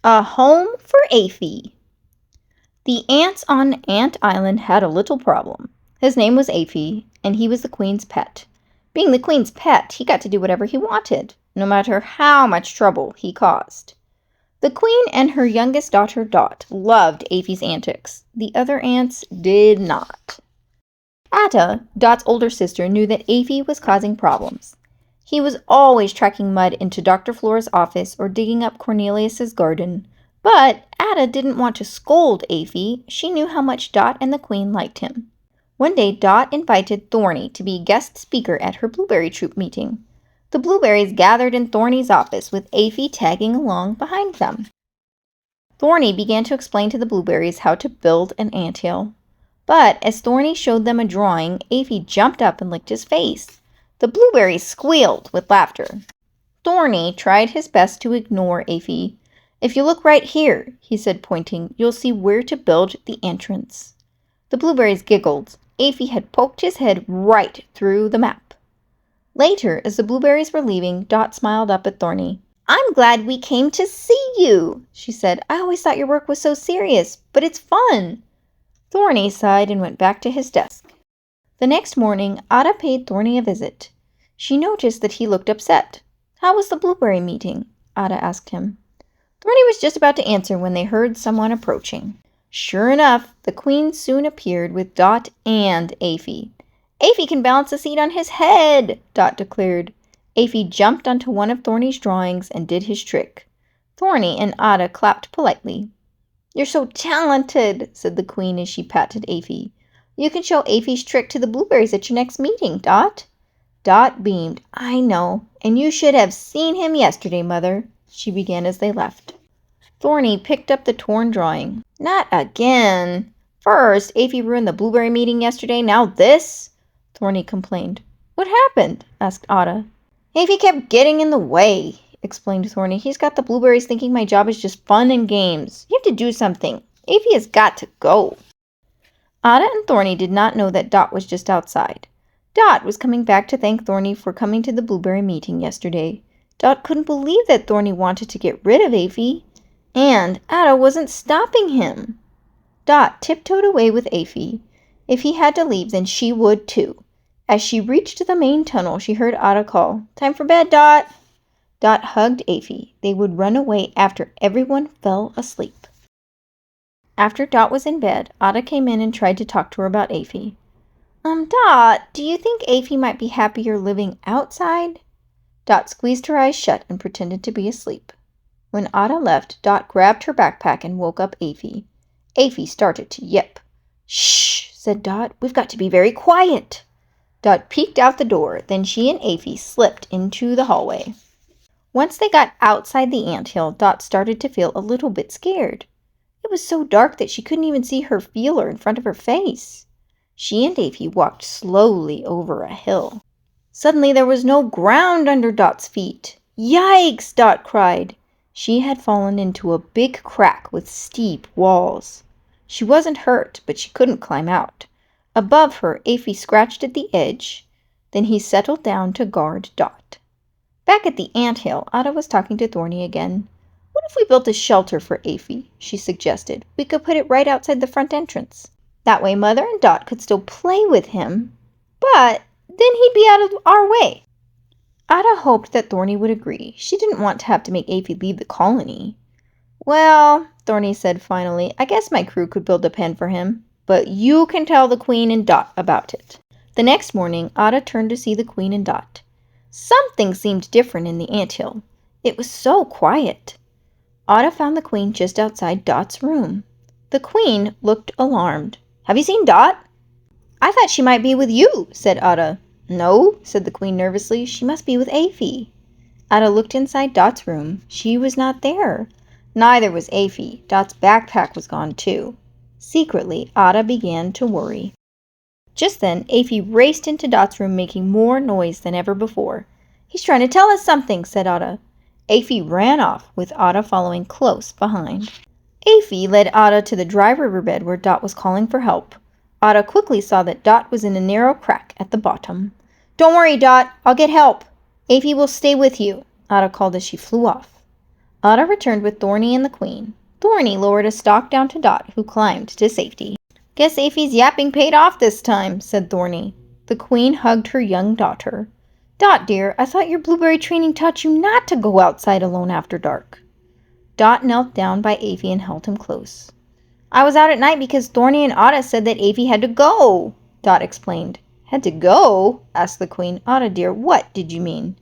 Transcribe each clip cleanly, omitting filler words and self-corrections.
A home for Aphie. The ants on Ant Island had a little problem. His name was Aphie, and he was the queen's pet. Being the queen's pet, he got to do whatever he wanted, no matter how much trouble he caused. The queen and her youngest daughter, Dot, loved Aphie's antics. The other ants did not. Atta, Dot's older sister, knew that Aphie was causing problems. He was always tracking mud into Dr. Flora's office or digging up Cornelius's garden. But Atta didn't want to scold Aphie. She knew how much Dot and the Queen liked him. One day, Dot invited Thorny to be guest speaker at her Blueberry Troop meeting. The blueberries gathered in Thorny's office with Aphie tagging along behind them. Thorny began to explain to the blueberries how to build an anthill. But as Thorny showed them a drawing, Aphie jumped up and licked his face. The blueberries squealed with laughter. Thorny tried his best to ignore Aphie. "If you look right here," he said, pointing, "you'll see where to build the entrance." The blueberries giggled. Aphie had poked his head right through the map. Later, as the blueberries were leaving, Dot smiled up at Thorny. "I'm glad we came to see you," she said. "I always thought your work was so serious, but it's fun." Thorny sighed and went back to his desk. The next morning, Atta paid Thorny a visit. She noticed that he looked upset. "How was the blueberry meeting?" Atta asked him. Thorny was just about to answer when they heard someone approaching. Sure enough, the queen soon appeared with Dot and Aphie. "Aphie can balance a seat on his head," Dot declared. Aphie jumped onto one of Thorny's drawings and did his trick. Thorny and Atta clapped politely. "You're so talented," said the queen as she patted Aphie. "You can show Aphie's trick to the blueberries at your next meeting, Dot." Dot beamed. "I know, and you should have seen him yesterday, Mother," she began as they left. Thorny picked up the torn drawing. "Not again. First, Aphie ruined the blueberry meeting yesterday, now this," Thorny complained. "What happened?" asked Atta. "Aphie kept getting in the way," explained Thorny. "He's got the blueberries thinking my job is just fun and games. You have to do something. Aphie has got to go." Atta and Thorny did not know that Dot was just outside. Dot was coming back to thank Thorny for coming to the blueberry meeting yesterday. Dot couldn't believe that Thorny wanted to get rid of Aphie, and Atta wasn't stopping him. Dot tiptoed away with Aphie. If he had to leave, then she would too. As she reached the main tunnel, she heard Atta call, "Time for bed, Dot." Dot hugged Aphie. They would run away after everyone fell asleep. After Dot was in bed, Atta came in and tried to talk to her about Aphie. Dot, do you think Aphie might be happier living outside?" Dot squeezed her eyes shut and pretended to be asleep. When Atta left, Dot grabbed her backpack and woke up Aphie. Aphie started to yip. "Shh," said Dot. "We've got to be very quiet." Dot peeked out the door. Then she and Aphie slipped into the hallway. Once they got outside the anthill, Dot started to feel a little bit scared. It was so dark that she couldn't even see her feeler in front of her face. She and Aphie walked slowly over a hill. Suddenly there was no ground under Dot's feet. "Yikes!" Dot cried. She had fallen into a big crack with steep walls. She wasn't hurt, but she couldn't climb out. Above her, Aphie scratched at the edge. Then he settled down to guard Dot. Back at the anthill, Atta was talking to Thorny again. "What if we built a shelter for Aphie?" she suggested. "We could put it right outside the front entrance. That way Mother and Dot could still play with him, but then he'd be out of our way." Atta hoped that Thorny would agree. She didn't want to have to make Aphie leave the colony. "Well," Thorny said finally, "I guess my crew could build a pen for him, but you can tell the Queen and Dot about it." The next morning, Atta turned to see the Queen and Dot. Something seemed different in the anthill. It was so quiet. Atta found the Queen just outside Dot's room. The Queen looked alarmed. "Have you seen Dot?" "I thought she might be with you," said Atta. "No," said the Queen nervously. "She must be with Aphie." Atta looked inside Dot's room. She was not there. Neither was Aphie. Dot's backpack was gone too. Secretly, Atta began to worry. Just then, Aphie raced into Dot's room, making more noise than ever before. "He's trying to tell us something," said Atta. Aphie ran off, with Atta following close behind. Aphie led Atta to the dry riverbed where Dot was calling for help. Atta quickly saw that Dot was in a narrow crack at the bottom. "Don't worry, Dot. I'll get help. Aphie will stay with you," Atta called as she flew off. Atta returned with Thorny and the Queen. Thorny lowered a stalk down to Dot, who climbed to safety. "Guess Aphie's yapping paid off this time," said Thorny. The Queen hugged her young daughter. "Dot, dear, I thought your blueberry training taught you not to go outside alone after dark." Dot knelt down by Aphie and held him close. "I was out at night because Thorny and Atta said that Aphie had to go," Dot explained. "Had to go?" asked the Queen. "Atta, dear, what did you mean?"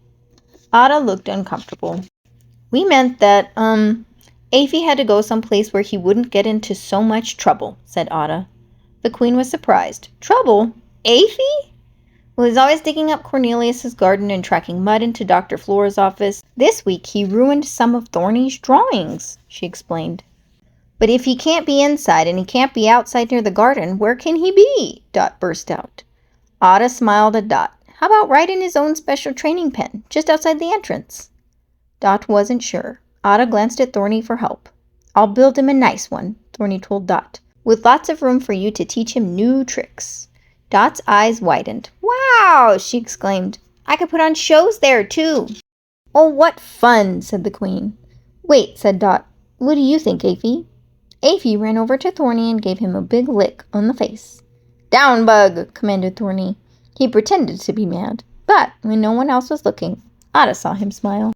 Atta looked uncomfortable. "We meant that, Aphie had to go someplace where he wouldn't get into so much trouble," said Atta. The Queen was surprised. "Trouble? Aphie?" "Well, he's always digging up Cornelius's garden and tracking mud into Dr. Flora's office. This week he ruined some of Thorny's drawings," she explained. "But if he can't be inside and he can't be outside near the garden, where can he be?" Dot burst out. Atta smiled at Dot. "How about right in his own special training pen, just outside the entrance?" Dot wasn't sure. Atta glanced at Thorny for help. "I'll build him a nice one," Thorny told Dot, "with lots of room for you to teach him new tricks." Dot's eyes widened. "Wow!" she exclaimed. "I could put on shows there, too." "Oh, what fun!" said the Queen. "Wait," said Dot. "What do you think, Aphie?" Aphie ran over to Thorny and gave him a big lick on the face. "Down, bug!" commanded Thorny. He pretended to be mad, but when no one else was looking, Atta saw him smile.